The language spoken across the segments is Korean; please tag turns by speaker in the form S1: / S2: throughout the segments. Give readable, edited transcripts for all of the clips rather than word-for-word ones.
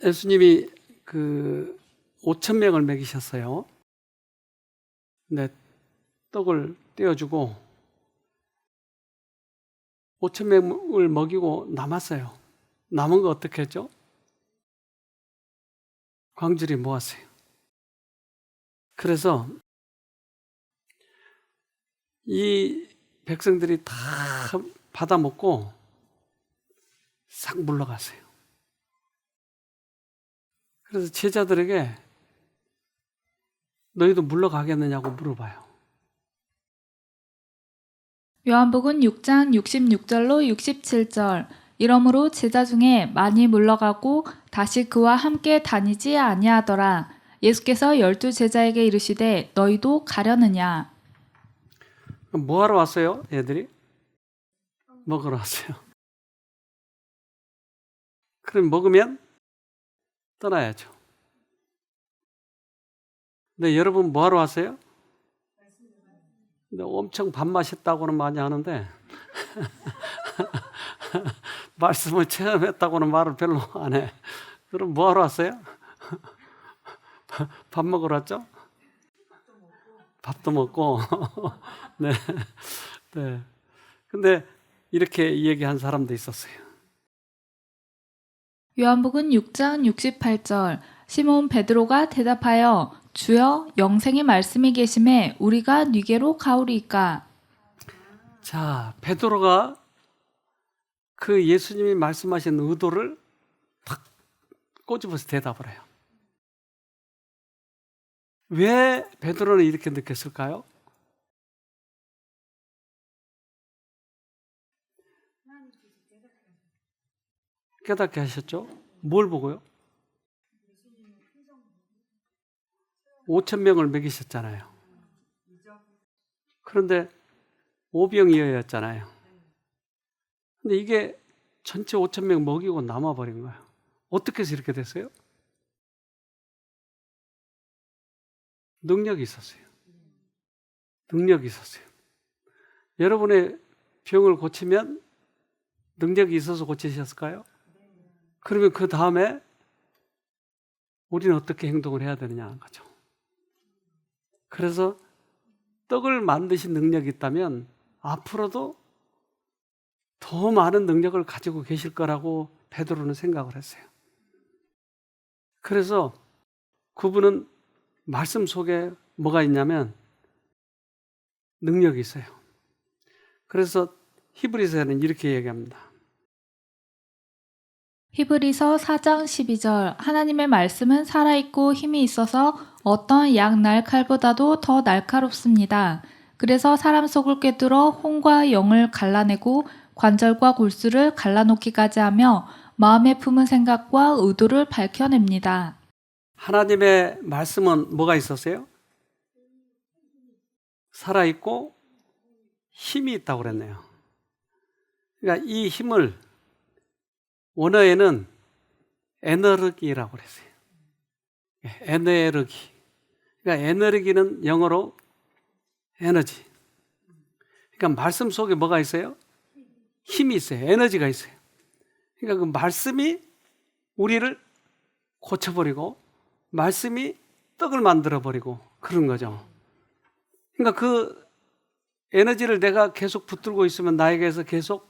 S1: 예수님이 그 5천 명을 먹이셨어요. 근데 떡을 떼어주고 5천 명을 먹이고 남았어요. 남은 거 어떻게 했죠? 광주리 모았어요. 그래서 이 백성들이 다 받아 먹고 싹 물러갔어요. 그래서 제자들에게 너희도 물러가겠느냐고 물어봐요.
S2: 요한복음 6장 66절로 67절. 이러므로 제자 중에 많이 물러가고 다시 그와 함께 다니지 아니하더라. 예수께서 12 제자에게 이르시되 너희도 가려느냐.
S1: 뭐 하러 왔어요? 애들이? 먹으러 왔어요. 그럼 먹으면 떠나야죠. 근데 여러분 뭐 하러 왔어요? 근데 엄청 밥 맛있다고는 많이 하는데 말씀을 체험했다고는 말을 별로 안 해. 그럼 뭐 하러 왔어요? 밥 먹으러 왔죠? 밥도 먹고. 네. 네. 근데 이렇게 얘기한 사람도 있었어요.
S2: 요한복음 6장 68절. 시몬 베드로가 대답하여 주여 영생의 말씀이 계심에 우리가 네게로 가오리이까.
S1: 자, 베드로가 그 예수님이 말씀하신 의도를 탁 꼬집어서 대답을 해요. 왜 베드로는 이렇게 느꼈을까요? 깨닫게 하셨죠? 뭘 보고요? 5천 명을 먹이셨잖아요. 그런데 오병이어였잖아요. 근데 이게 전체 5천 명 먹이고 남아버린 거예요. 어떻게 해서 이렇게 됐어요? 능력이 있었어요. 능력이 있었어요. 여러분의 병을 고치면 능력이 있어서 고치셨을까요? 그러면 그 다음에 우리는 어떻게 행동을 해야 되느냐 하는 거죠. 그래서 떡을 만드신 능력이 있다면 앞으로도 더 많은 능력을 가지고 계실 거라고 베드로는 생각을 했어요. 그래서 그분은 말씀 속에 뭐가 있냐면 능력이 있어요. 그래서 히브리서에는 이렇게 얘기합니다.
S2: 히브리서 4장 12절. 하나님의 말씀은 살아있고 힘이 있어서 어떤 양날 칼보다도 더 날카롭습니다. 그래서 사람 속을 꿰뚫어 혼과 영을 갈라내고 관절과 골수를 갈라놓기까지 하며 마음에 품은 생각과 의도를 밝혀냅니다.
S1: 하나님의 말씀은 뭐가 있었어요? 살아있고 힘이 있다고 그랬네요. 그러니까 이 힘을 원어에는 에너르기라고 그랬어요. 에너르기. 그러니까 에너르기는 영어로 에너지. 그러니까 말씀 속에 뭐가 있어요? 힘이 있어요. 에너지가 있어요. 그러니까 그 말씀이 우리를 고쳐버리고 말씀이 떡을 만들어버리고 그런 거죠. 그러니까 그 에너지를 내가 계속 붙들고 있으면 나에게서 계속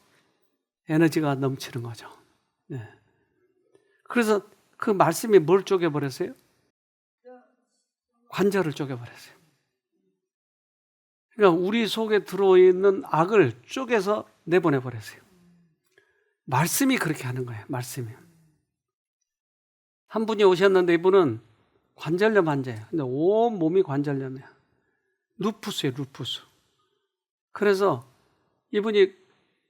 S1: 에너지가 넘치는 거죠. 네. 그래서 그 말씀이 뭘 쪼개버렸어요? 관절을 쪼개버렸어요. 그러니까 우리 속에 들어있는 악을 쪼개서 내보내버렸어요. 말씀이 그렇게 하는 거예요. 말씀이. 한 분이 오셨는데 이분은 관절염 환자예요. 근데 온 몸이 관절염이에요. 루푸스예요. 루푸스. 그래서 이분이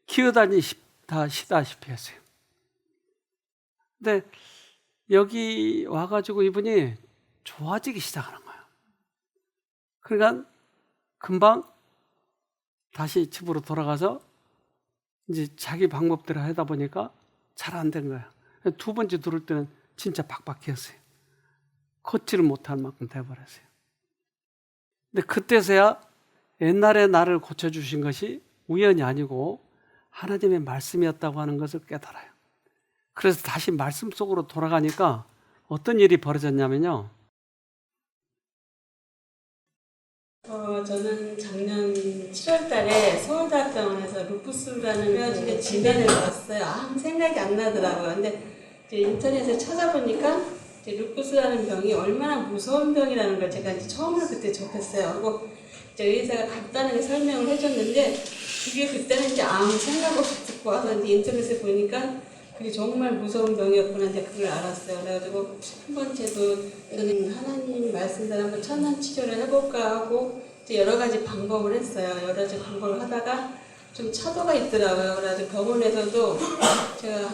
S1: 기어다니시다시피 했어요. 근데 여기 와가지고 이분이 좋아지기 시작하는 거예요. 그러니까 금방 다시 집으로 돌아가서 이제 자기 방법대로 하다 보니까 잘 안 된 거예요. 두 번째 들을 때는 진짜 팍팍했어요. 걷지를 못할 만큼 돼버렸어요. 근데 그때서야 옛날에 나를 고쳐주신 것이 우연이 아니고 하나님의 말씀이었다고 하는 것을 깨달아요. 그래서 다시 말씀 속으로 돌아가니까 어떤 일이 벌어졌냐면요.
S3: 저는 작년 7월 달에 서울대학병원에서 루푸스라는 뼈질의 진단을 받았어요. 아무 생각이 안 나더라고요. 근데 이제 인터넷에 찾아보니까 이제 루푸스라는 병이 얼마나 무서운 병이라는 걸 제가 이제 처음으로 그때 접했어요. 그리고 이제 의사가 간단하게 설명을 해줬는데 그게 그때는 이제 아무 생각 없이 듣고 와서 이제 인터넷에 보니까 그게 정말 무서운 병이었구나 이제 그걸 알았어요. 그래가지고 첫 번째도 저는 하나님 말씀대로 한번 천안 치료를 해볼까 하고 이제 여러 가지 방법을 했어요. 여러 가지 방법을 하다가 좀 차도가 있더라고요. 그래가지고 병원에서도 제가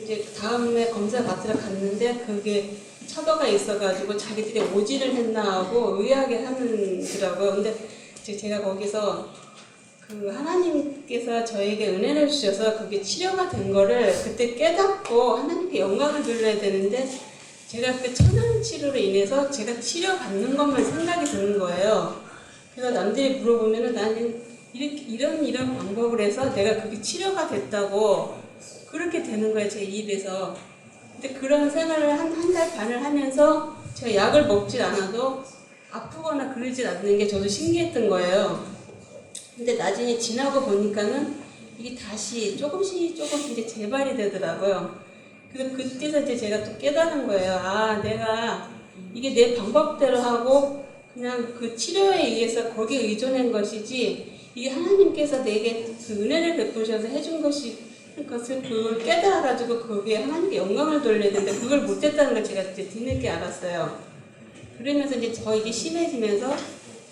S3: 이제 다음에 검사 받으러 갔는데 그게 차도가 있어가지고 자기들이 오지를 했나 하고 의아하게 하더라고요. 근데 이제 제가 거기서 그 하나님께서 저에게 은혜를 주셔서 그게 치료가 된 거를 그때 깨닫고 하나님께 영광을 돌려야 되는데 제가 그 천연 치료로 인해서 제가 치료받는 것만 생각이 드는 거예요. 그래서 남들이 물어보면은 나는 이런 방법을 해서 내가 그게 치료가 됐다고 그렇게 되는 거예요, 제 입에서. 근데 그런 생활을 한 달 반을 하면서 제가 약을 먹질 않아도 아프거나 그러질 않는 게 저도 신기했던 거예요. 근데 나중에 지나고 보니까는 이게 다시 조금씩 이제 재발이 되더라고요. 그래서 그때서 이제 제가 또 깨달은 거예요. 아, 내가 이게 내 방법대로 하고 그냥 그 치료에 의해서 거기에 의존한 것이지 이게 하나님께서 내게 그 은혜를 베푸셔서 해준 것을 그걸 깨달아가지고 거기에 하나님께 영광을 돌려야 되는데 그걸 못했다는 걸 제가 이제 뒤늦게 알았어요. 그러면서 이제 더 이게 심해지면서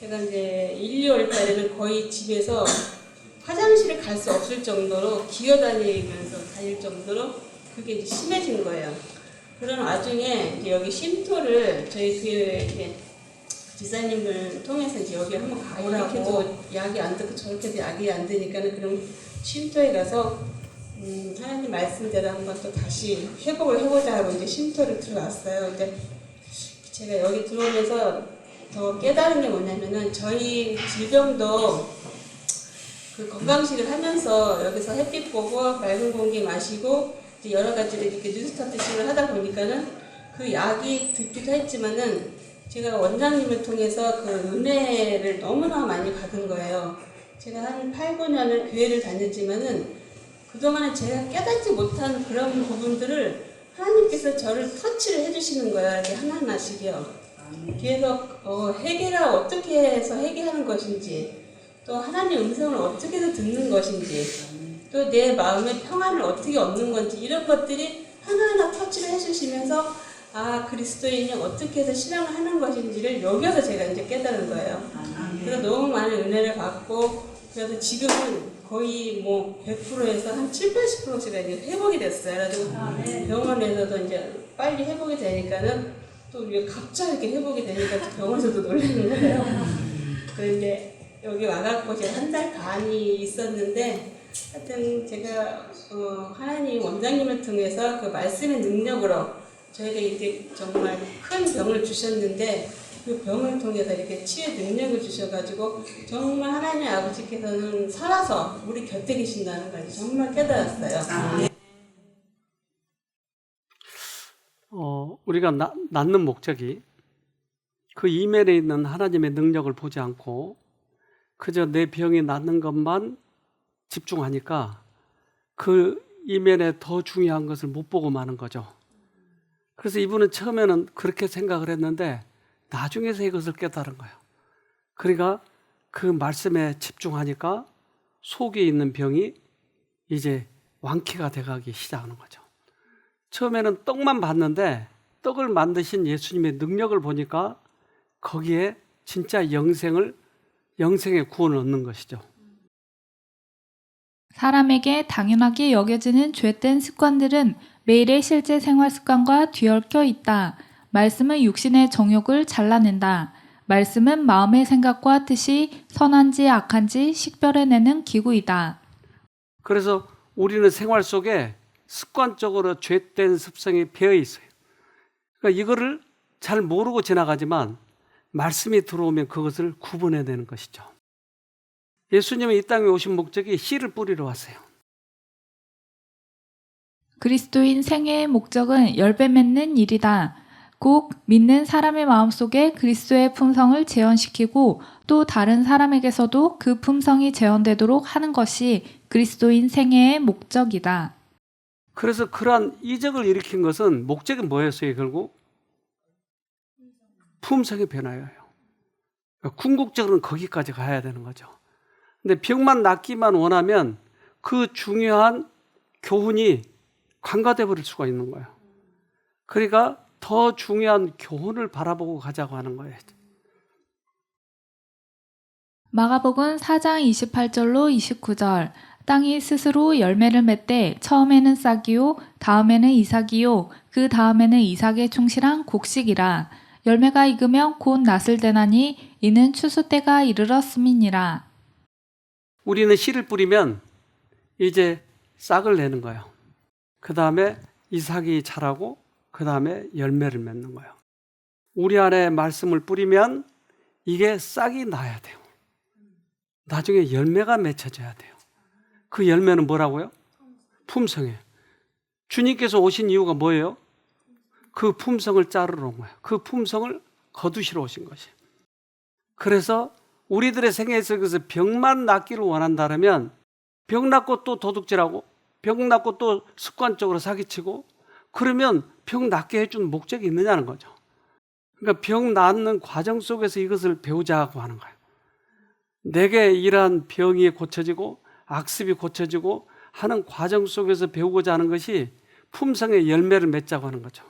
S3: 제가 이제 1, 2월 달에는 거의 집에서 화장실을 갈 수 없을 정도로 기어다니면서 다닐 정도로 그게 이제 심해진 거예요. 그런 와중에 이제 여기 쉼터를 저희 교회 이제 지사님을 통해서 이제 여기 한번 가보라고 약이 안 듣고 저렇게 약이 안 되니까는 그럼 쉼터에 가서 하나님 말씀대로 한번 또 다시 회복을 해보자 하고 이제 쉼터를 들어왔어요. 근데 제가 여기 들어오면서 더 깨달은 게 뭐냐면은 저희 질병도 그 건강식을 하면서 여기서 햇빛 보고 맑은 공기 마시고 이제 여러 가지를 이렇게 뉴스타트식을 하다 보니까는 그 약이 듣기도 했지만은 제가 원장님을 통해서 그 은혜를 너무나 많이 받은 거예요. 제가 한 8, 9년을 교회를 다녔지만은 그동안에 제가 깨닫지 못한 그런 부분들을 하나님께서 저를 터치를 해주시는 거예요. 이렇게 하나하나씩이요. 그래서 회개를 어떻게 해서 회개하는 것인지 또 하나님의 음성을 어떻게 해서 듣는 것인지 또 내 마음의 평안을 어떻게 얻는 건지 이런 것들이 하나하나 터치를 해주시면서 아 그리스도인이 어떻게 해서 신앙을 하는 것인지를 여기서 제가 이제 깨달은 거예요. 그래서 너무 많은 은혜를 받고 그래서 지금은 거의 뭐 100%에서 한 7, 80%가 이제 회복이 됐어요. 그래가지고 병원에서도 이제 빨리 회복이 되니까는 또 이게 갑자기 이렇게 회복이 되니까 병원에서도 놀라는 거예요. 그런데 여기 와갖고 제가 한 달 반이 있었는데 하여튼 제가 하나님 원장님을 통해서 그 말씀의 능력으로 저에게 이제 정말 큰 병을 주셨는데 그 병을 통해서 이렇게 치유의 능력을 주셔가지고 정말 하나님 아버지께서는 살아서 우리 곁에 계신다는 걸 정말 깨달았어요.
S1: 우리가 낳는 목적이 그 이면에 있는 하나님의 능력을 보지 않고 그저 내 병이 낫는 것만 집중하니까 그 이면에 더 중요한 것을 못 보고 마는 거죠. 그래서 이분은 처음에는 그렇게 생각을 했는데 나중에서 이것을 깨달은 거예요. 그러니까 그 말씀에 집중하니까 속에 있는 병이 이제 완쾌가 돼가기 시작하는 거죠. 처음에는 떡만 봤는데 떡을 만드신 예수님의 능력을 보니까 거기에 진짜 영생의 구원을 얻는 것이죠.
S2: 사람에게 당연하게 여겨지는 죄된 습관들은 매일의 실제 생활 습관과 뒤얽혀 있다. 말씀은 육신의 정욕을 잘라낸다. 말씀은 마음의 생각과 뜻이 선한지 악한지 식별해내는 기구이다.
S1: 그래서 우리는 생활 속에 습관적으로 죄된 습성이 배어 있어요. 그러니까 이거를 잘 모르고 지나가지만 말씀이 들어오면 그것을 구분해내는 것이죠. 예수님은 이 땅에 오신 목적이 씨를 뿌리러 왔어요.
S2: 그리스도인 생애의 목적은 10배 맺는 일이다. 꼭 믿는 사람의 마음속에 그리스도의 품성을 재현시키고 또 다른 사람에게서도 그 품성이 재현되도록 하는 것이 그리스도인 생애의 목적이다.
S1: 그래서 그러한 이적을 일으킨 것은 목적이 뭐였어요? 결국 품성의 변화예요. 그러니까 궁극적으로는 거기까지 가야 되는 거죠. 근데 병만 낫기만 원하면 그 중요한 교훈이 관가돼 버릴 수가 있는 거예요. 그러니까 더 중요한 교훈을 바라보고 가자고 하는 거예요.
S2: 마가복음 4장 28절로 29절. 땅이 스스로 열매를 맺되 처음에는 싹이요 다음에는 이삭이요 그 다음에는 이삭에 충실한 곡식이라. 열매가 익으면 곧 낫을 되나니 이는 추수 때가 이르렀음이니라.
S1: 우리는 씨를 뿌리면 이제 싹을 내는 거예요. 그 다음에 이삭이 자라고 그 다음에 열매를 맺는 거예요. 우리 안에 말씀을 뿌리면 이게 싹이 나야 돼요. 나중에 열매가 맺혀져야 돼요. 그 열매는 뭐라고요? 품성이에요. 주님께서 오신 이유가 뭐예요? 그 품성을 자르러 온 거예요. 그 품성을 거두시러 오신 것이에요. 그래서 우리들의 생애 속에서 병만 낫기를 원한다면 병 낫고 또 도둑질하고 병 낫고 또 습관적으로 사기치고 그러면 병 낫게 해준 목적이 있느냐는 거죠. 그러니까 병 낫는 과정 속에서 이것을 배우자고 하는 거예요. 내게 이러한 병이 고쳐지고 악습이 고쳐지고 하는 과정 속에서 배우고자 하는 것이 품성의 열매를 맺자고 하는 거죠.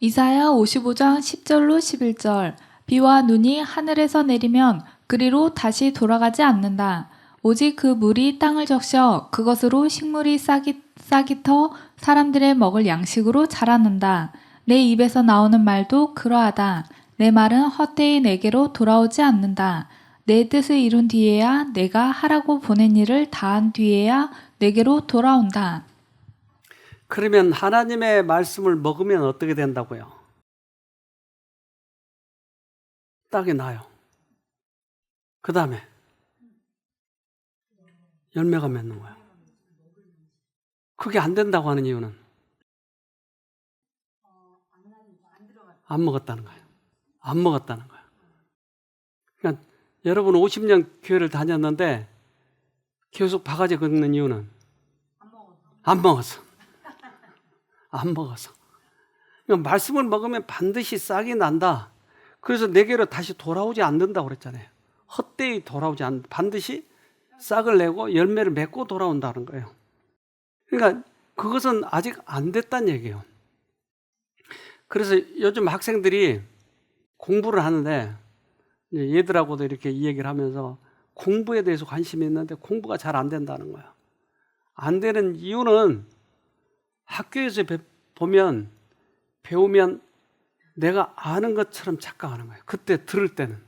S2: 이사야 55장 10절로 11절. 비와 눈이 하늘에서 내리면 그리로 다시 돌아가지 않는다. 오직 그 물이 땅을 적셔 그것으로 식물이 싹이 터싹이
S4: 사람들의 먹을 양식으로 자라는다. 내 입에서 나오는 말도 그러하다. 내 말은 헛되이 내게로 돌아오지 않는다. 내 뜻을 이룬 뒤에야 내가 하라고 보낸 일을 다한 뒤에야 내게로 돌아온다.
S1: 그러면 하나님의 말씀을 먹으면 어떻게 된다고요? 땅에 나요. 그 다음에 열매가 맺는 거예요. 그게 안 된다고 하는 이유는 안 먹었다는 거예요. 안 먹었다는 거예요. 그러니까 여러분 50년 교회를 다녔는데 계속 바가지 긁는 이유는 안 먹었어. 안 먹어서. 그러니까 말씀을 먹으면 반드시 싹이 난다. 그래서 내게로 다시 돌아오지 않는다고 그랬잖아요. 헛되이 돌아오지 않는다. 반드시 싹을 내고 열매를 맺고 돌아온다는 거예요. 그러니까 그것은 아직 안 됐다는 얘기예요. 그래서 요즘 학생들이 공부를 하는데 얘들하고도 이렇게 이 얘기를 하면서 공부에 대해서 관심이 있는데 공부가 잘 안 된다는 거예요. 안 되는 이유는 학교에서 보면 배우면 내가 아는 것처럼 착각하는 거예요. 그때 들을 때는.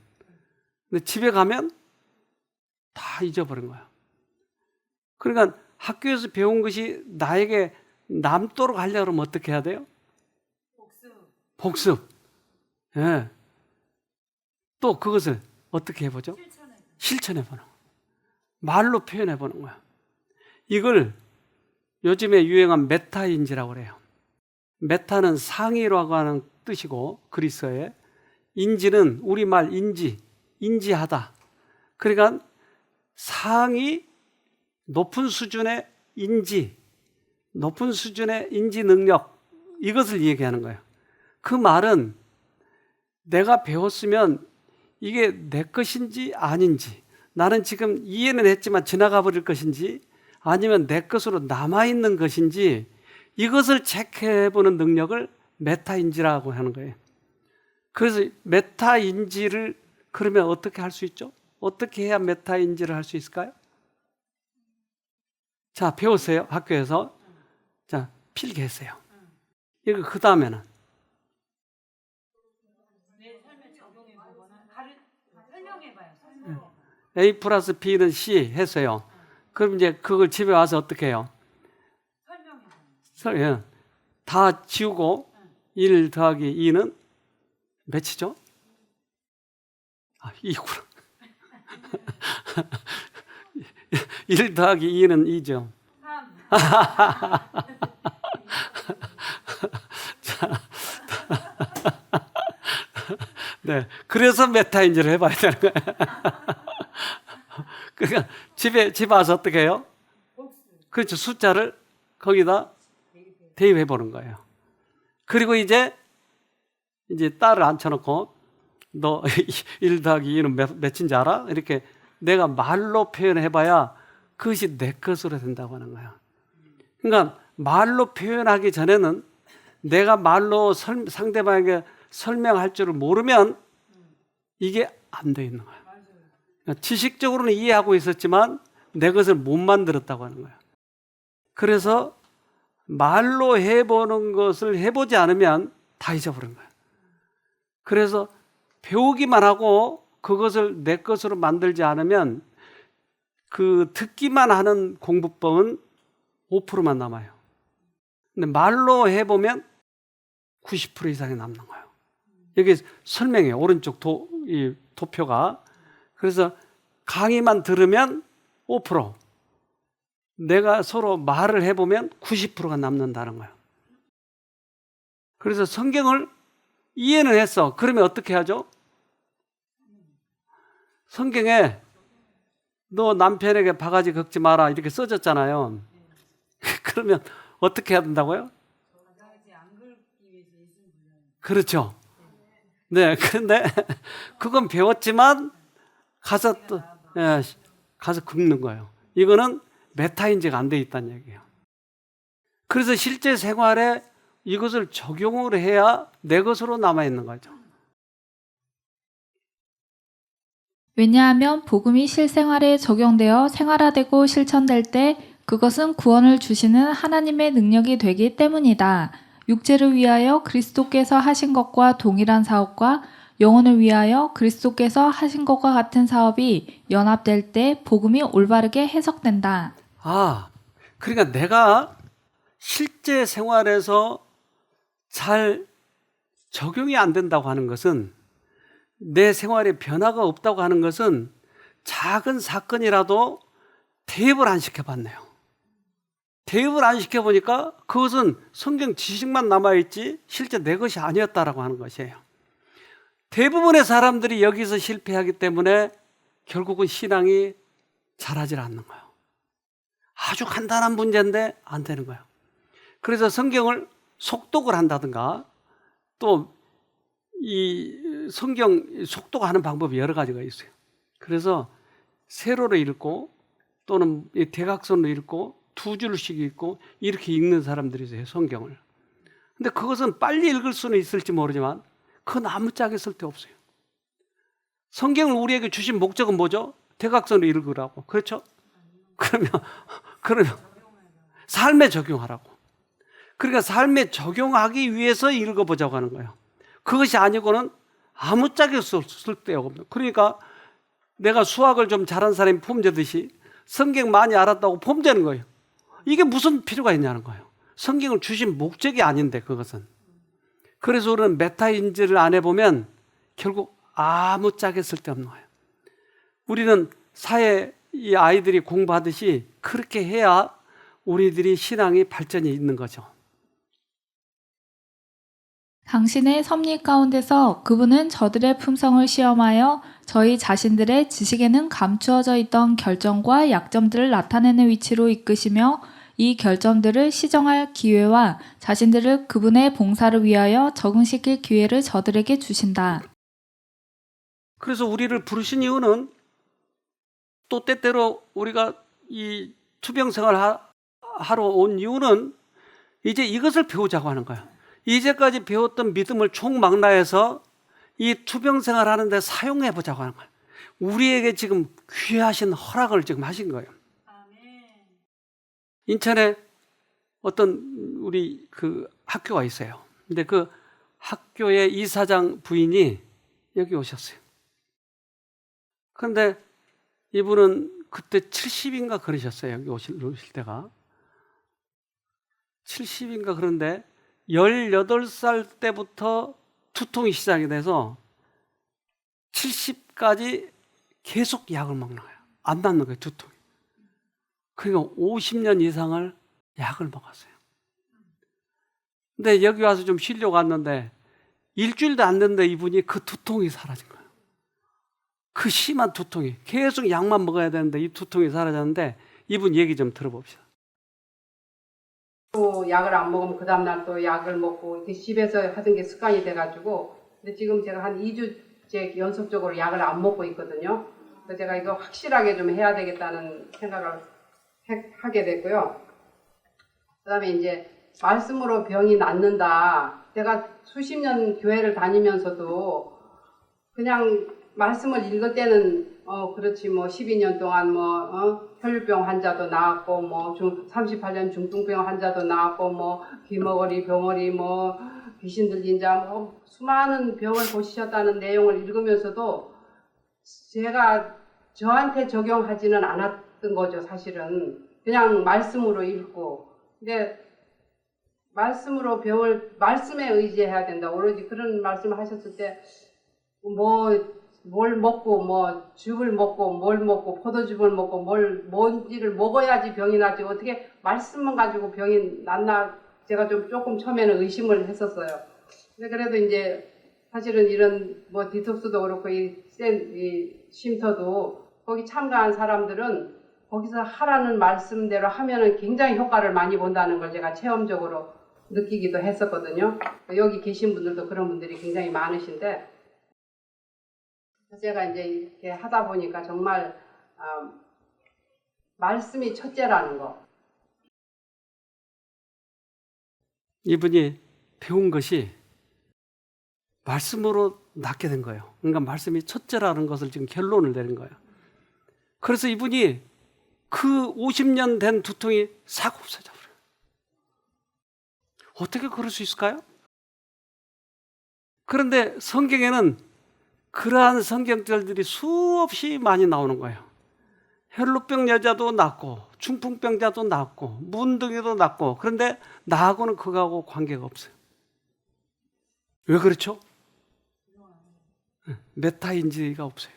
S1: 근데 집에 가면 다 잊어버린 거예요. 그러니까 학교에서 배운 것이 나에게 남도록 하려고 하면 어떻게 해야 돼요? 복습. 예. 또 그것을 어떻게 해보죠? 실천해보는 거예요. 말로 표현해보는 거예요. 이걸 요즘에 유행한 메타인지라고 그래요. 메타는 상이라고 하는 뜻이고 그리스어에 인지는 우리말 인지하다. 그러니까 상이 높은 수준의 높은 수준의 인지 능력 이것을 얘기하는 거예요. 그 말은 내가 배웠으면 이게 내 것인지 아닌지 나는 지금 이해는 했지만 지나가 버릴 것인지 아니면 내 것으로 남아있는 것인지 이것을 체크해보는 능력을 메타인지라고 하는 거예요. 그래서 메타인지를 그러면 어떻게 할 수 있죠? 어떻게 해야 메타인지를 할 수 있을까요? 자, 배우세요. 학교에서. 자, 필기했어요. 이거 그 다음에는 A 플러스 B는 C 했어요. 그럼 이제 그걸 집에 와서 어떻게 해요? 설명해요. 다 지우고 1 더하기 2는 몇이죠? 2구나. 1 더하기 2는 2죠. 네, 그래서 메타인지를 해봐야 되는 거예요. 그러니까 집에 와서 어떻게 해요? 그렇죠. 숫자를 거기다 대입해 보는 거예요. 그리고 이제 딸을 앉혀놓고 너 1 더하기 2는 몇인지 알아? 이렇게 내가 말로 표현해봐야 그것이 내 것으로 된다고 하는 거예요. 그러니까 말로 표현하기 전에는 내가 말로 상대방에게 설명할 줄을 모르면 이게 안 돼 있는 거예요. 그러니까 지식적으로는 이해하고 있었지만 내 것을 못 만들었다고 하는 거예요. 그래서 말로 해보는 것을 해보지 않으면 다 잊어버린 거예요. 그래서 배우기만 하고 그것을 내 것으로 만들지 않으면 그 듣기만 하는 공부법은 5%만 남아요. 근데 말로 해보면 90% 이상이 남는 거예요. 여기 설명해요. 오른쪽 이 도표가. 그래서 강의만 들으면 5%, 내가 서로 말을 해보면 90%가 남는다는 거예요. 그래서 성경을 이해는 했어. 그러면 어떻게 하죠? 성경에 너 남편에게 바가지 긁지 마라 이렇게 써졌잖아요. 그러면 어떻게 해야 된다고요? 그렇죠. 네, 그런데 그건 배웠지만 가서 또 가서 긁는 거예요. 이거는 메타인지가 안 돼 있다는 얘기예요. 그래서 실제 생활에 이것을 적용을 해야 내 것으로 남아 있는 거죠.
S2: 왜냐하면 복음이 실생활에 적용되어 생활화되고 실천될 때 그것은 구원을 주시는 하나님의 능력이 되기 때문이다. 육체를 위하여 그리스도께서 하신 것과 동일한 사업과 영혼을 위하여 그리스도께서 하신 것과 같은 사업이 연합될 때 복음이 올바르게 해석된다.
S1: 그러니까 내가 실제 생활에서 잘 적용이 안 된다고 하는 것은, 내 생활에 변화가 없다고 하는 것은 작은 사건이라도 대입을 안 시켜봤네요. 대입을 안 시켜보니까 그것은 성경 지식만 남아있지 실제 내 것이 아니었다라고 하는 것이에요. 대부분의 사람들이 여기서 실패하기 때문에 결국은 신앙이 자라질 않는 거예요. 아주 간단한 문제인데 안 되는 거예요. 그래서 성경을 속독을 한다든가, 또 이 성경 속독하는 방법이 여러 가지가 있어요. 그래서 세로로 읽고 또는 대각선으로 읽고 두 줄씩 읽고 이렇게 읽는 사람들이 있어요, 성경을. 근데 그것은 빨리 읽을 수는 있을지 모르지만 그건 아무짝에 쓸데없어요. 성경을 우리에게 주신 목적은 뭐죠? 대각선으로 읽으라고. 그렇죠? 그러면 삶에 적용하라고. 그러니까 삶에 적용하기 위해서 읽어보자고 하는 거예요. 그것이 아니고는 아무짝에 쓸데가 없는. 그러니까 내가 수학을 좀 잘하는 사람이 폼재듯이 성경 많이 알았다고 폼재는 거예요. 이게 무슨 필요가 있냐는 거예요. 성경을 주신 목적이 아닌데 그것은. 그래서 우리는 메타인지를 안 해보면 결국 아무짝에 쓸데없는 거예요. 우리는 이 아이들이 공부하듯이 그렇게 해야 우리들이 신앙이 발전이 있는 거죠.
S2: 당신의 섭리 가운데서 그분은 저들의 품성을 시험하여 저희 자신들의 지식에는 감추어져 있던 결점과 약점들을 나타내는 위치로 이끄시며 이 결점들을 시정할 기회와 자신들을 그분의 봉사를 위하여 적응시킬 기회를 저들에게 주신다.
S1: 그래서 우리를 부르신 이유는, 또 때때로 우리가 이 투병생활 하러 온 이유는 이제 이것을 배우자고 하는 거예요. 이제까지 배웠던 믿음을 총망라해서 이 투병생활 하는데 사용해 보자고 하는 거예요. 우리에게 지금 귀하신 허락을 지금 하신 거예요. 인천에 어떤 우리 그 학교가 있어요. 근데 그 학교의 이사장 부인이 여기 오셨어요. 그런데 이분은 그때 70인가 그러셨어요. 여기 오실 때가 70인가. 그런데 18살 때부터 두통이 시작이 돼서 70까지 계속 약을 먹는 거예요. 안 낫는 거예요, 두통이. 그러니까 50년 이상을 약을 먹었어요. 근데 여기 와서 좀 쉬려고 왔는데 일주일도 안 됐는데 이분이 그 두통이 사라진 거예요. 그 심한 두통이. 계속 약만 먹어야 되는데 이 두통이 사라졌는데 이분 얘기 좀 들어봅시다.
S5: 또 약을 안 먹으면 그 다음날 또 약을 먹고 이렇게 집에서 하던 게 습관이 돼가지고, 근데 지금 제가 한 2주째 연속적으로 약을 안 먹고 있거든요. 그래서 제가 이거 확실하게 좀 해야 되겠다는 생각을 하게 됐고요. 그 다음에 이제 말씀으로 병이 낫는다. 제가 수십 년 교회를 다니면서도 그냥 말씀을 읽을 때는 그렇지 뭐 12년 동안 혈류병 환자도 나왔고 38년 중풍병 환자도 나왔고 귀머거리 병어리 귀신 들린 자 수많은 병을 고치셨다는 내용을 읽으면서도 제가 저한테 적용하지는 않았던 거죠. 사실은 그냥 말씀으로 읽고. 근데 말씀으로 말씀에 의지해야 된다. 오로지 그런 말씀을 하셨을 때 뭘 먹고 즙을 먹고 뭘 먹고 포도즙을 먹고 뭔지를 먹어야지 병이 나지 어떻게 말씀만 가지고 병이 낫나 제가 조금 처음에는 의심을 했었어요. 근데 그래도 이제 사실은 이런 디톡스도 그렇고 이 쉼터도 거기 참가한 사람들은 거기서 하라는 말씀대로 하면은 굉장히 효과를 많이 본다는 걸 제가 체험적으로 느끼기도 했었거든요. 여기 계신 분들도 그런 분들이 굉장히 많으신데 제가 이제 이렇게 하다 보니까 정말 말씀이 첫째라는 거.
S1: 이분이 배운 것이 말씀으로 낫게 된 거예요. 그러니까 말씀이 첫째라는 것을 지금 결론을 내린 거예요. 그래서 이분이 그 50년 된 두통이 싹 없어져 버려요. 어떻게 그럴 수 있을까요? 그런데 성경에는 그러한 성경절들이 수없이 많이 나오는 거예요. 혈루병 여자도 낫고 중풍병자도 낫고 문둥이도 낫고 그런데 나하고는 그거하고 관계가 없어요. 왜 그렇죠? 메타인지가 없어요.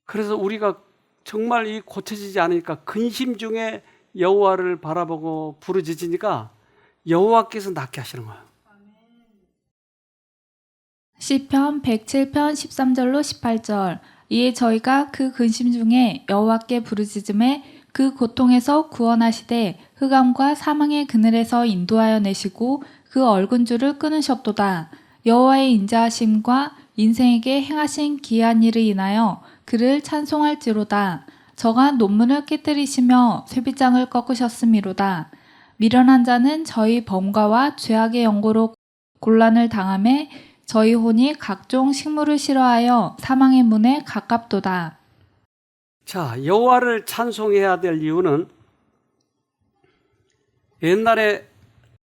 S1: 그래서 우리가 정말 이 고쳐지지 않으니까 근심 중에 여호와를 바라보고 부르짖으니까 여호와께서 낫게 하시는 거예요.
S2: 시편 107편 13절로 18절. 이에 저희가 그 근심 중에 여호와께 부르짖음에 그 고통에서 구원하시되 흑암과 사망의 그늘에서 인도하여 내시고 그 얼근줄을 끊으셨도다. 여호와의 인자하심과 인생에게 행하신 기이한 일을 인하여 그를 찬송할지로다. 저가 논문을 깨뜨리시며 쇠빗장을 꺾으셨음이로다. 미련한 자는 저희 범과와 죄악의 연고로 곤란을 당하매 저희 혼이 각종 식물을 싫어하여 사망의 문에 가깝도다.
S1: 자, 여호와를 찬송해야 될 이유는 옛날에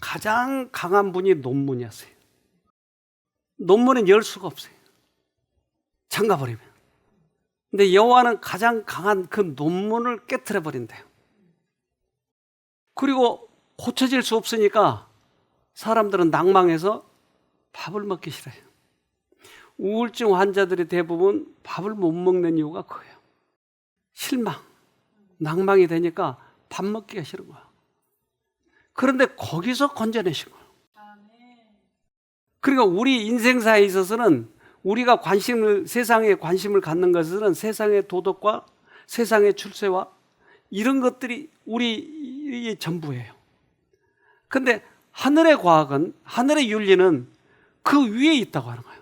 S1: 가장 강한 분이 논문이었어요. 논문은 열 수가 없어요. 잠가버리면. 근데 여호와는 가장 강한 그 논문을 깨트려 버린대요. 그리고 고쳐질 수 없으니까 사람들은 낭망해서 밥을 먹기 싫어요. 우울증 환자들이 대부분 밥을 못 먹는 이유가 그거예요. 실망, 낭망이 되니까 밥 먹기가 싫은 거야. 그런데 거기서 건져내신 거예요. 그러니까 우리 인생사에 있어서는 우리가 세상에 관심을 갖는 것은 세상의 도덕과 세상의 출세와 이런 것들이 우리의 전부예요. 그런데 하늘의 과학은, 하늘의 윤리는 그 위에 있다고 하는 거예요.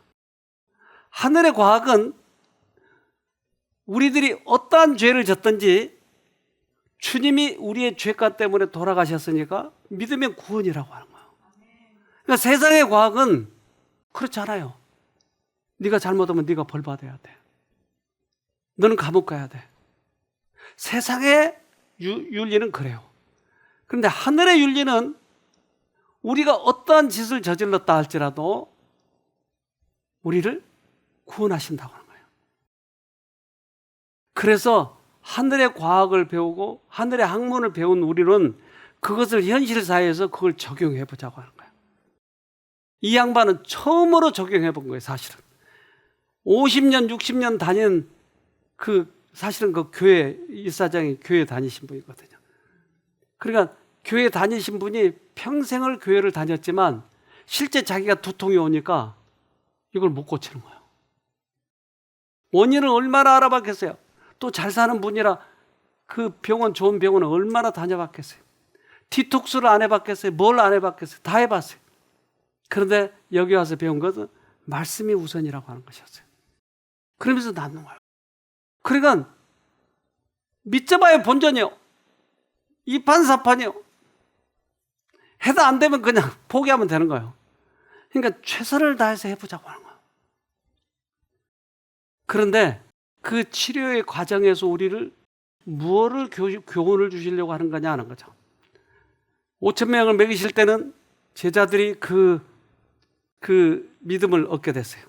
S1: 하늘의 과학은 우리들이 어떠한 죄를 졌든지 주님이 우리의 죄가 때문에 돌아가셨으니까 믿으면 구원이라고 하는 거예요. 그러니까 세상의 과학은 그렇지 않아요. 네가 잘못하면 네가 벌 받아야 돼. 너는 감옥 가야 돼. 세상의 윤리는 그래요. 그런데 하늘의 윤리는 우리가 어떠한 짓을 저질렀다 할지라도 우리를 구원하신다고 하는 거예요. 그래서 하늘의 과학을 배우고 하늘의 학문을 배운 우리는 그것을 현실사회에서 그걸 적용해 보자고 하는 거예요. 이 양반은 처음으로 적용해 본 거예요, 사실은. 50년, 60년 다닌 사실은 그 교회, 일사장이 교회 다니신 분이거든요. 그러니까 교회 다니신 분이 평생을 교회를 다녔지만 실제 자기가 두통이 오니까 이걸 못 고치는 거예요. 원인을 얼마나 알아봤겠어요. 또 잘 사는 분이라 그 병원, 좋은 병원을 얼마나 다녀봤겠어요. 디톡스를 안 해봤겠어요. 뭘 안 해봤겠어요. 다 해봤어요. 그런데 여기 와서 배운 것은 말씀이 우선이라고 하는 것이었어요. 그러면서 낫는 거예요. 그러니까 믿져봐야 본전이요. 이판사판이요. 해도 안 되면 그냥 포기하면 되는 거예요. 그러니까 최선을 다해서 해보자고 하는 거예요. 그런데 그 치료의 과정에서 우리를 무엇을 교훈을 주시려고 하는 거냐 하는 거죠. 5천 명을 먹이실 때는 제자들이 그 믿음을 얻게 됐어요.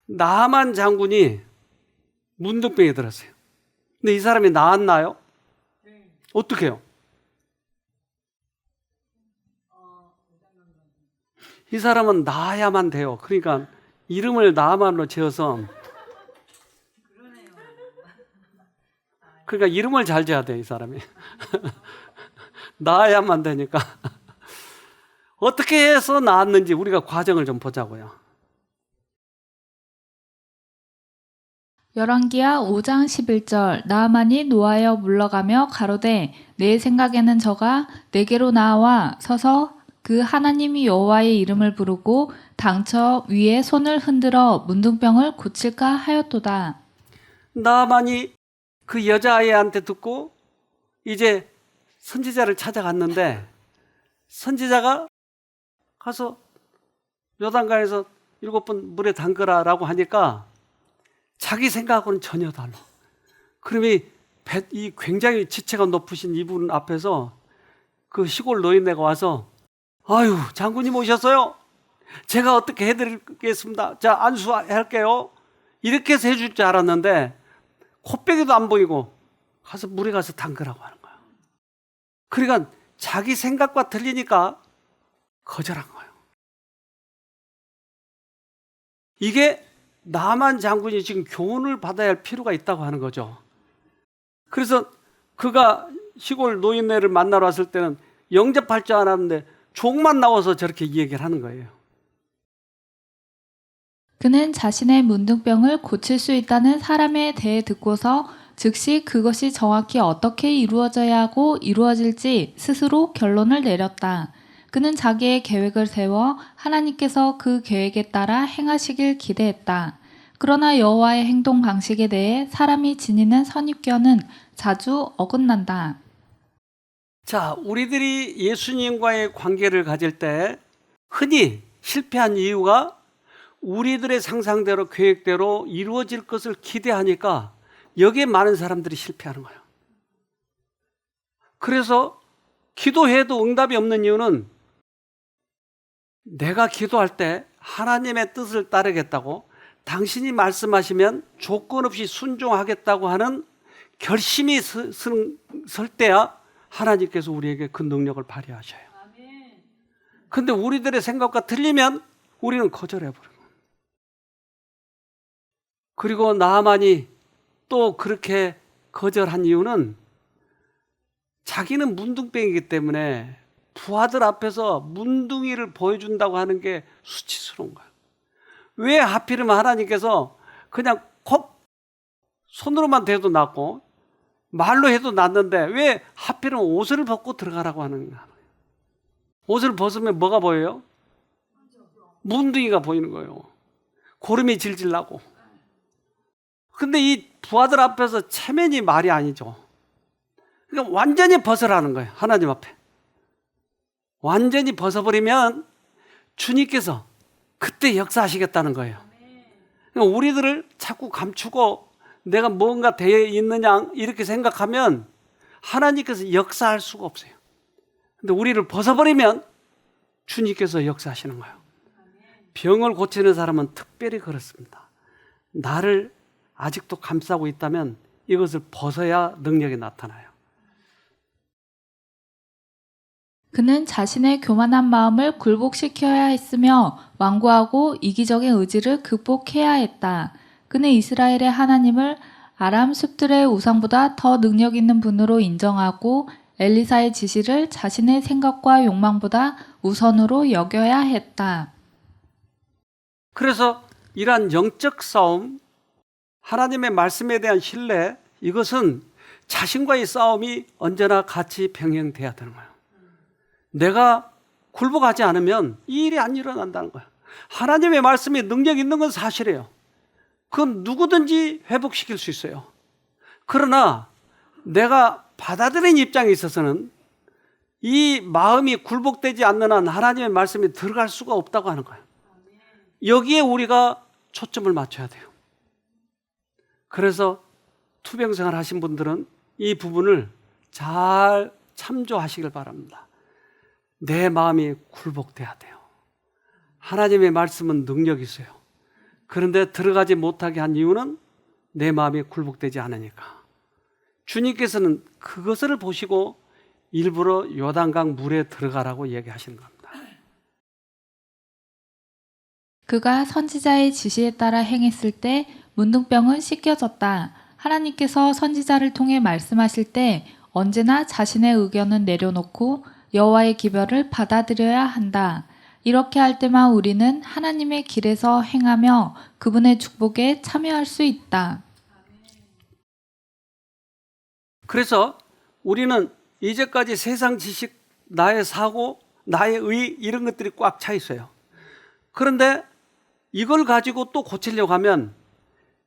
S1: 나만 장군이 문둥병이 들었어요. 근데 이 사람이 나았나요? 어떻게 해요? 이 사람은 나아야만 돼요. 그러니까 이름을 나만으로 지어서 그러니까 이름을 잘 지어야 돼, 이 사람이. 나아야만 되니까. 어떻게 해서 나았는지 우리가 과정을 좀 보자고요.
S2: 열왕기하 5장 11절 나아만이 노하여 물러가며 가로되 내 생각에는 저가 내게로 나와 서서 그 하나님이 여호와의 이름을 부르고 당처 위에 손을 흔들어 문둥병을 고칠까 하였도다.
S1: 나아만이 그 여자아이한테 듣고 이제 선지자를 찾아갔는데 선지자가 가서 요단강에서 7번 물에 담그라라고 하니까 자기 생각하고는 전혀 달라. 그러면 이 굉장히 지체가 높으신 이분 앞에서 그 시골 노인네가 와서 아유, 장군님 오셨어요? 제가 어떻게 해드리겠습니다. 자, 안수할게요. 이렇게 해서 해줄 줄 알았는데 코빼기도 안 보이고 가서 물에 가서 담그라고 하는 거야. 그러니까 자기 생각과 틀리니까 거절한 거예요. 이게 나만 장군이 지금 교훈을 받아야 할 필요가 있다고 하는 거죠. 그래서 그가 시골 노인네를 만나러 왔을 때는 영접할 줄 알았는데 종만 나와서 저렇게 얘기를 하는 거예요.
S2: 그는 자신의 문둥병을 고칠 수 있다는 사람에 대해 듣고서 즉시 그것이 정확히 어떻게 이루어져야 하고 이루어질지 스스로 결론을 내렸다. 그는 자기의 계획을 세워 하나님께서 그 계획에 따라 행하시길 기대했다. 그러나 여호와의 행동 방식에 대해 사람이 지니는 선입견은 자주 어긋난다.
S1: 자, 우리들이 예수님과의 관계를 가질 때 흔히 실패한 이유가 우리들의 상상대로 계획대로 이루어질 것을 기대하니까 여기에 많은 사람들이 실패하는 거예요. 그래서 기도해도 응답이 없는 이유는 내가 기도할 때 하나님의 뜻을 따르겠다고 당신이 말씀하시면 조건 없이 순종하겠다고 하는 결심이 설 때야 하나님께서 우리에게 그 능력을 발휘하셔요. 근데 우리들의 생각과 틀리면 우리는 거절해버려요. 그리고 나아만이 또 그렇게 거절한 이유는 자기는 문둥병이기 때문에 부하들 앞에서 문둥이를 보여준다고 하는 게 수치스러운 거예요. 왜 하필이면 하나님께서 그냥 손으로만 대도 낫고 말로 해도 낫는데 왜 하필이면 옷을 벗고 들어가라고 하는 거예요. 옷을 벗으면 뭐가 보여요? 문둥이가 보이는 거예요. 고름이 질질 나고. 근데 이 부하들 앞에서 체면이 말이 아니죠. 그러니까 완전히 벗으라는 거예요. 하나님 앞에. 완전히 벗어버리면 주님께서 그때 역사하시겠다는 거예요. 그러니까 우리들을 자꾸 감추고 내가 뭔가 되어 있느냐 이렇게 생각하면 하나님께서 역사할 수가 없어요. 근데 우리를 벗어버리면 주님께서 역사하시는 거예요. 병을 고치는 사람은 특별히 그렇습니다. 나를 아직도 감싸고 있다면 이것을 벗어야 능력이 나타나요.
S2: 그는 자신의 교만한 마음을 굴복시켜야 했으며 완고하고 이기적인 의지를 극복해야 했다. 그는 이스라엘의 하나님을 아람 숲들의 우상보다 더 능력 있는 분으로 인정하고 엘리사의 지시를 자신의 생각과 욕망보다 우선으로 여겨야 했다.
S1: 그래서 이러한 영적 싸움, 하나님의 말씀에 대한 신뢰, 이것은 자신과의 싸움이 언제나 같이 병행돼야 되는 거예요. 내가 굴복하지 않으면 이 일이 안 일어난다는 거예요. 하나님의 말씀에 능력 있는 건 사실이에요. 그건 누구든지 회복시킬 수 있어요. 그러나 내가 받아들인 입장에 있어서는 이 마음이 굴복되지 않는 한 하나님의 말씀에 들어갈 수가 없다고 하는 거예요. 여기에 우리가 초점을 맞춰야 돼요. 그래서 투병생활 하신 분들은 이 부분을 잘 참조하시길 바랍니다. 내 마음이 굴복돼야 돼요. 하나님의 말씀은 능력이 있어요. 그런데 들어가지 못하게 한 이유는 내 마음이 굴복되지 않으니까. 주님께서는 그것을 보시고 일부러 요단강 물에 들어가라고 얘기하시는 겁니다.
S2: 그가 선지자의 지시에 따라 행했을 때 문둥병은 씻겨졌다. 하나님께서 선지자를 통해 말씀하실 때 언제나 자신의 의견은 내려놓고 여호와의 기별을 받아들여야 한다. 이렇게 할 때만 우리는 하나님의 길에서 행하며 그분의 축복에 참여할 수 있다.
S1: 그래서 우리는 이제까지 세상 지식, 나의 사고, 나의 의 이런 것들이 꽉 차 있어요. 그런데 이걸 가지고 또 고치려고 하면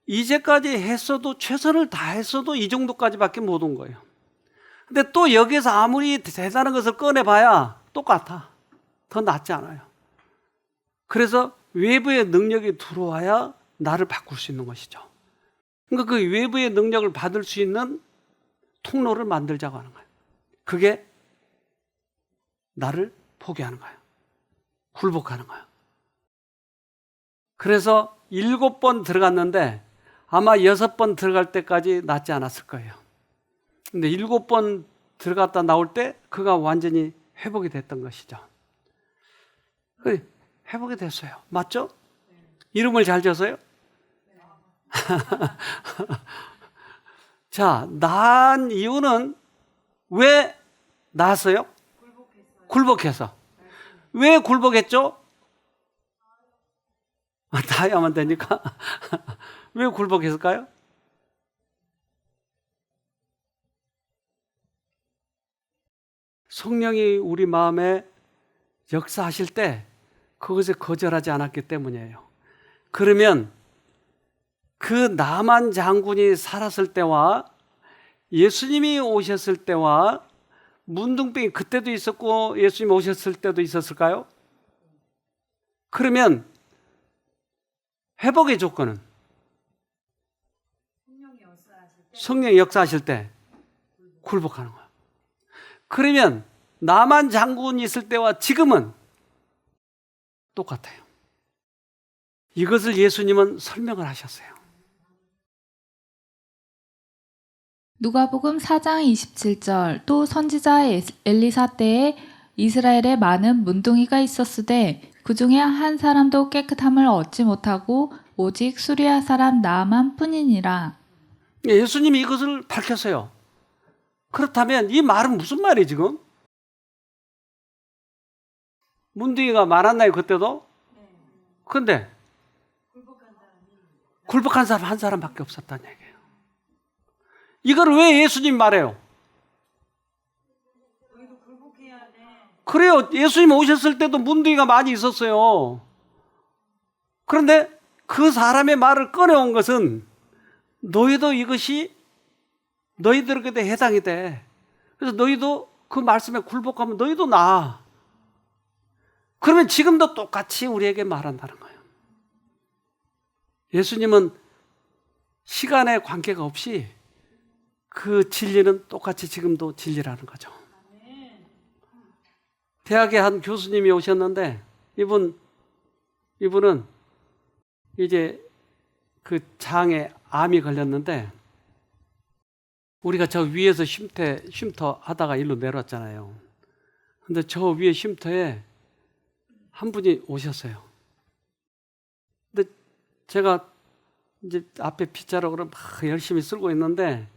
S1: 이제까지 했어도 최선을 다했어도 이 정도까지밖에 못 온 거예요. 근데 또 여기에서 아무리 대단한 것을 꺼내봐야 똑같아. 더 낫지 않아요. 그래서 외부의 능력이 들어와야 나를 바꿀 수 있는 것이죠. 그러니까 그 외부의 능력을 받을 수 있는 통로를 만들자고 하는 거예요. 그게 나를 포기하는 거예요. 굴복하는 거예요. 그래서 7번 들어갔는데 아마 6번 들어갈 때까지 낫지 않았을 거예요. 근데 7번 들어갔다 나올 때 그가 완전히 회복이 됐던 것이죠. 회복이 됐어요. 맞죠? 이름을 잘 지었어요? 자, 난 이유는 왜 나았어요? 굴복해서. 왜 굴복했죠? 나야만 되니까. 왜 굴복했을까요? 성령이 우리 마음에 역사하실 때 그것에 거절하지 않았기 때문이에요. 그러면 그 나만 장군이 살았을 때와 예수님이 오셨을 때와 문둥병이 그때도 있었고 예수님 오셨을 때도 있었을까요? 그러면 회복의 조건은 성령이 역사하실 때 굴복하는 거예요. 그러면 나만 장군이 있을 때와 지금은 똑같아요. 이것을 예수님은 설명을 하셨어요.
S2: 누가복음 4장 27절 또 선지자 엘리사 때에 이스라엘에 많은 문둥이가 있었으되 그 중에 한 사람도 깨끗함을 얻지 못하고 오직 수리아 사람 나아만 뿐이니라.
S1: 예수님이 이것을 밝혔어요. 그렇다면 이 말은 무슨 말이에요 지금? 문둥이가 많았나요 그때도? 그런데 굴복한 사람 한 사람밖에 없었다는 얘기예요. 이걸 왜 예수님이 말해요? 그래요. 예수님 오셨을 때도 문둥이가 많이 있었어요. 그런데 그 사람의 말을 꺼내온 것은 너희도 이것이 너희들에게도 해당이 돼. 그래서 너희도 그 말씀에 굴복하면 너희도 나아. 그러면 지금도 똑같이 우리에게 말한다는 거예요. 예수님은 시간에 관계가 없이 그 진리는 똑같이 지금도 진리라는 거죠. 대학에 한 교수님이 오셨는데 이분은 이제 그 장에 암이 걸렸는데 우리가 저 위에서 쉼터 하다가 일로 내려왔잖아요. 근데 저 위에 쉼터에 한 분이 오셨어요. 근데 제가 이제 앞에 빗자루로 막 열심히 쓸고 있는데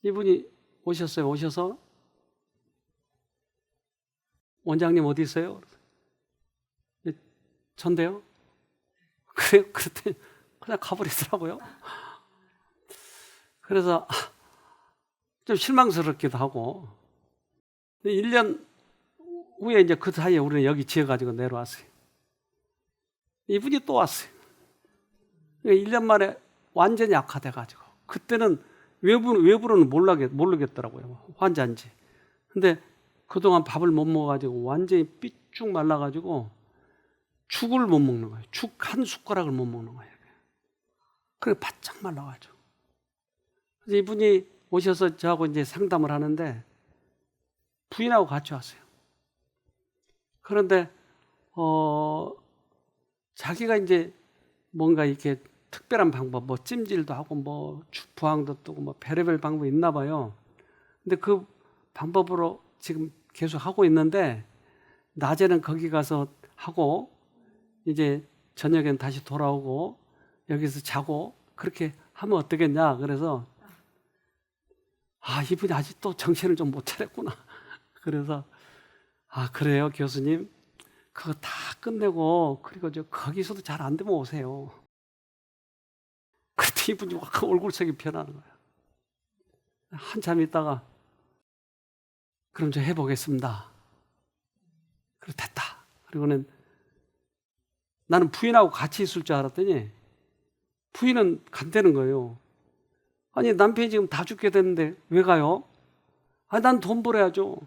S1: 이분이 오셨어요. 오셔서 원장님 어디 있어요? 예, 전데요? 그래요? 그랬더니 그냥 가버리더라고요. 그래서 좀 실망스럽기도 하고 1년 후에 이제 그 사이에 우리는 여기 지어가지고 내려왔어요. 이분이 또 왔어요. 1년 만에 완전히 악화돼가지고 그때는 외부로는 모르겠더라고요. 환자인지. 근데 그동안 밥을 못 먹어가지고 완전히 삐쭉 말라가지고 죽을 못 먹는 거예요. 죽 한 숟가락을 못 먹는 거예요. 그래 바짝 말라가지고. 그래서 이분이 오셔서 저하고 이제 상담을 하는데 부인하고 같이 왔어요. 그런데 자기가 이제 뭔가 이렇게 특별한 방법, 뭐 찜질도 하고 뭐 부항도 뜨고 뭐 별의별 방법이 있나 봐요. 근데 그 방법으로 지금 계속 하고 있는데 낮에는 거기 가서 하고 이제 저녁엔 다시 돌아오고 여기서 자고 그렇게 하면 어떻겠냐. 그래서 이분이 아직도 정신을 좀 못 차렸구나. 그래서 그래요 교수님, 그거 다 끝내고 그리고 거기서도 잘 안 되면 오세요. 그때 이분이 확 얼굴색이 변하는 거예요. 한참 있다가 그럼 저 해보겠습니다. 그리고 됐다. 그리고는 나는 부인하고 같이 있을 줄 알았더니 부인은 간다는 거예요. 아니 남편이 지금 다 죽게 됐는데 왜 가요? 난 돈 벌어야죠.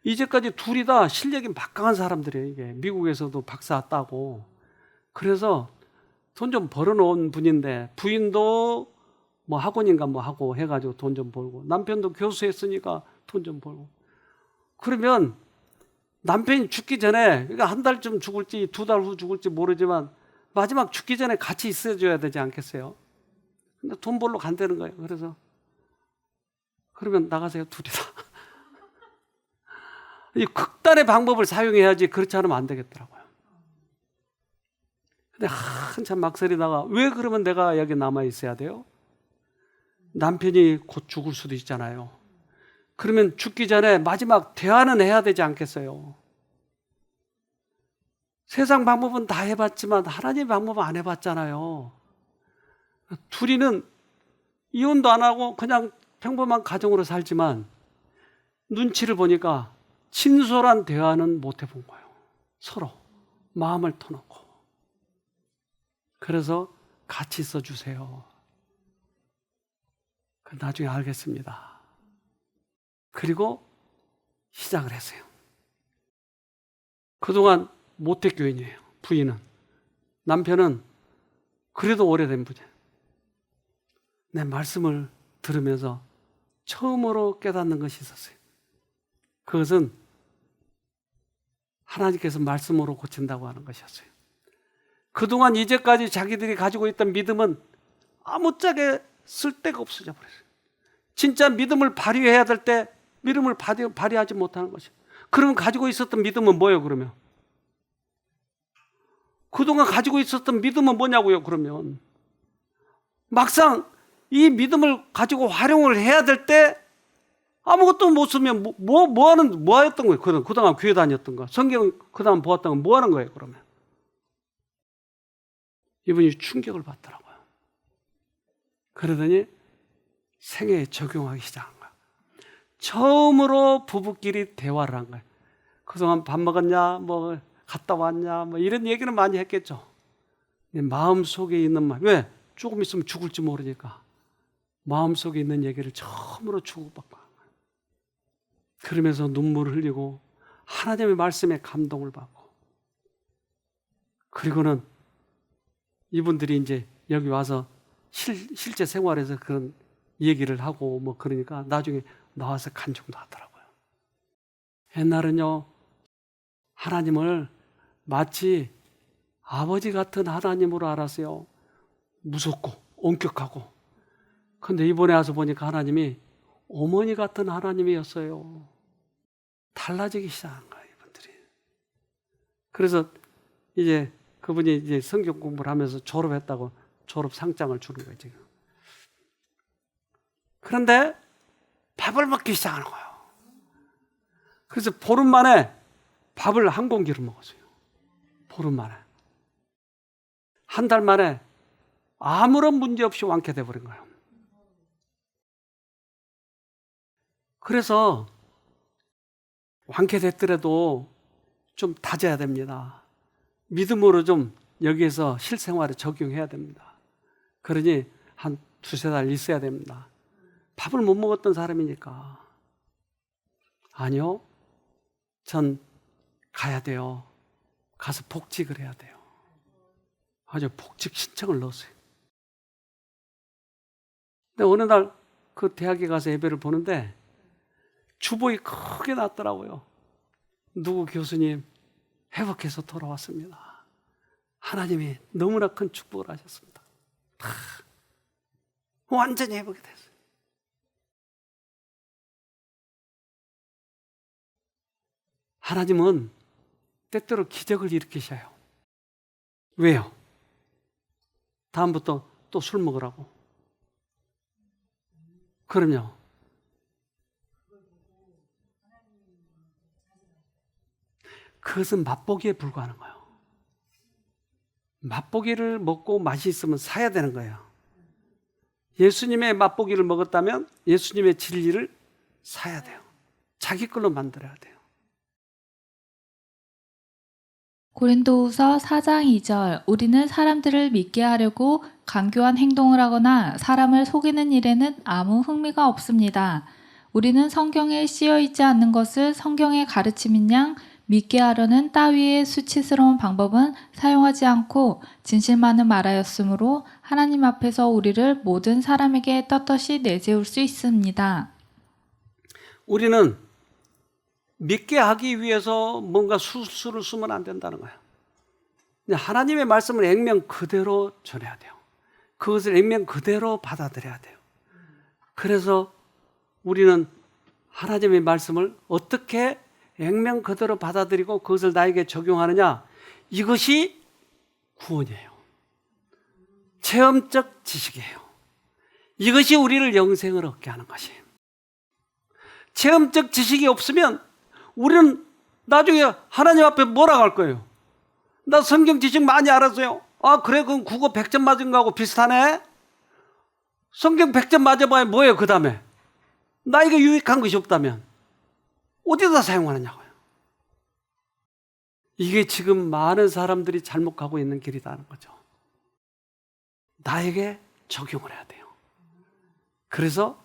S1: 이제까지 둘이 다 실력이 막강한 사람들이에요. 이게 미국에서도 박사 따고. 그래서 돈 좀 벌어놓은 분인데 부인도 뭐 학원인가 뭐 하고 해가지고 돈 좀 벌고 남편도 교수했으니까 돈 좀 벌고. 그러면 남편이 죽기 전에 그러니까 한 달쯤 죽을지 2달 후 죽을지 모르지만 마지막 죽기 전에 같이 있어줘야 되지 않겠어요? 근데 돈 벌러 간다는 거예요. 그래서 그러면 나가세요 둘이 다. 이 극단의 방법을 사용해야지 그렇지 않으면 안 되겠더라고요. 근데 한참 막설이다가 왜 그러면 내가 여기 남아 있어야 돼요? 남편이 곧 죽을 수도 있잖아요. 그러면 죽기 전에 마지막 대화는 해야 되지 않겠어요? 세상 방법은 다 해봤지만 하나님 방법은 안 해봤잖아요. 둘이는 이혼도 안 하고 그냥 평범한 가정으로 살지만 눈치를 보니까 진솔한 대화는 못 해본 거예요. 서로 마음을 터놓고. 그래서 같이 있어 주세요. 나중에 알겠습니다. 그리고 시작을 했어요. 그동안 모태교인이에요. 부인은. 남편은 그래도 오래된 분이에요. 내 말씀을 들으면서 처음으로 깨닫는 것이 있었어요. 그것은 하나님께서 말씀으로 고친다고 하는 것이었어요. 그동안 이제까지 자기들이 가지고 있던 믿음은 아무짝에 쓸데가 없어져 버렸어요. 진짜 믿음을 발휘해야 될 때 믿음을 발휘하지 못하는 것이에요. 그러면 가지고 있었던 믿음은 뭐예요, 그러면? 그동안 가지고 있었던 믿음은 뭐냐고요, 그러면? 막상 이 믿음을 가지고 활용을 해야 될 때 아무것도 못 쓰면 뭐 하였던 거예요? 그동안 교회 다녔던 거. 성경 그동안 보았던 건 뭐 하는 거예요, 그러면? 이분이 충격을 받더라고요. 그러더니 생애에 적용하기 시작한 거예요. 처음으로 부부끼리 대화를 한 거예요. 그동안 밥 먹었냐, 뭐 갔다 왔냐, 뭐 이런 얘기는 많이 했겠죠. 마음속에 있는 말, 왜? 조금 있으면 죽을지 모르니까 마음속에 있는 얘기를 처음으로 주고받고 한 거예요. 그러면서 눈물을 흘리고 하나님의 말씀에 감동을 받고, 그리고는 이분들이 이제 여기 와서 실제 생활에서 그런 얘기를 하고 뭐 그러니까 나중에 나와서 간증도 하더라고요. 옛날은요, 하나님을 마치 아버지 같은 하나님으로 알았어요. 무섭고 엄격하고. 근데 이번에 와서 보니까 하나님이 어머니 같은 하나님이었어요. 달라지기 시작한 거예요, 이분들이. 그래서 이제 그분이 이제 성경 공부를 하면서 졸업했다고 졸업 상장을 주는 거예요, 지금. 그런데 밥을 먹기 시작하는 거예요. 그래서 보름 만에 밥을 한 공기를 먹었어요. 보름 만에. 한 달 만에 아무런 문제 없이 완쾌돼 버린 거예요. 그래서 완쾌됐더라도 좀 다져야 됩니다. 믿음으로 좀 여기에서 실생활에 적용해야 됩니다. 그러니 한 두세 달 있어야 됩니다. 밥을 못 먹었던 사람이니까. 아니요. 전 가야 돼요. 가서 복직을 해야 돼요. 아주 복직 신청을 넣었어요. 근데 어느 날 그 대학에 가서 예배를 보는데 주복이 크게 났더라고요. 누구 교수님 회복해서 돌아왔습니다. 하나님이 너무나 큰 축복을 하셨습니다. 다 완전히 회복이 됐어요. 하나님은 때때로 기적을 일으키셔요. 왜요? 다음부터 또 술 먹으라고. 그럼요. 그것은 맛보기에 불과한 거예요. 맛보기를 먹고 맛이 있으면 사야 되는 거예요. 예수님의 맛보기를 먹었다면 예수님의 진리를 사야 돼요. 자기 걸로 만들어야 돼요.
S2: 고린도후서 4장 2절 우리는 사람들을 믿게 하려고 강교한 행동을 하거나 사람을 속이는 일에는 아무 흥미가 없습니다. 우리는 성경에 쓰여 있지 않는 것을 성경의 가르침인 양 믿게 하려는 따위의 수치스러운 방법은 사용하지 않고 진실만을 말하였으므로 하나님 앞에서 우리를 모든 사람에게 떳떳이 내세울 수 있습니다.
S1: 우리는 믿게 하기 위해서 뭔가 수술을 쓰면 안 된다는 거예요. 하나님의 말씀을 액면 그대로 전해야 돼요. 그것을 액면 그대로 받아들여야 돼요. 그래서 우리는 하나님의 말씀을 어떻게 액면 그대로 받아들이고 그것을 나에게 적용하느냐? 이것이 구원이에요. 체험적 지식이에요. 이것이 우리를 영생을 얻게 하는 것이에요. 체험적 지식이 없으면 우리는 나중에 하나님 앞에 뭐라고 할 거예요? 나 성경 지식 많이 알았어요. 아, 그래? 그럼 국어 100점 맞은 거하고 비슷하네? 성경 100점 맞아봐야 뭐예요, 그 다음에? 나에게 유익한 것이 없다면 어디다 사용하느냐고요. 이게 지금 많은 사람들이 잘못 가고 있는 길이라는 거죠. 나에게 적용을 해야 돼요. 그래서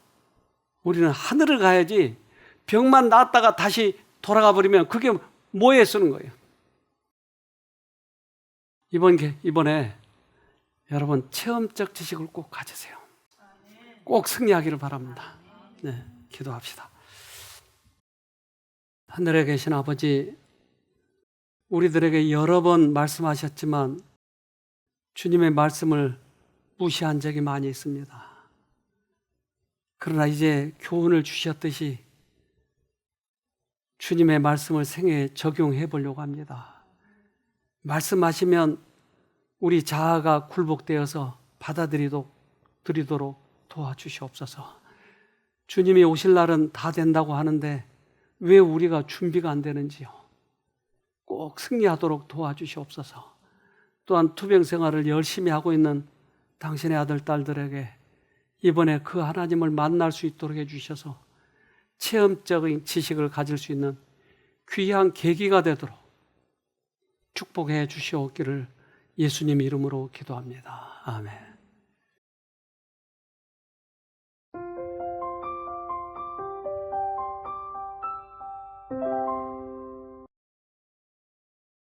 S1: 우리는 하늘을 가야지 병만 낫다가 다시 돌아가 버리면 그게 뭐에 쓰는 거예요. 이번에 여러분 체험적 지식을 꼭 가지세요. 꼭 승리하기를 바랍니다. 네, 기도합시다. 하늘에 계신 아버지, 우리들에게 여러 번 말씀하셨지만 주님의 말씀을 무시한 적이 많이 있습니다. 그러나 이제 교훈을 주셨듯이 주님의 말씀을 생애에 적용해 보려고 합니다. 말씀하시면 우리 자아가 굴복되어서 받아들이도록 도와주시옵소서. 주님이 오실 날은 다 된다고 하는데 왜 우리가 준비가 안 되는지요. 꼭 승리하도록 도와주시옵소서. 또한 투병 생활을 열심히 하고 있는 당신의 아들, 딸들에게 이번에 그 하나님을 만날 수 있도록 해주셔서 체험적인 지식을 가질 수 있는 귀한 계기가 되도록 축복해 주시옵기를 예수님 이름으로 기도합니다. 아멘.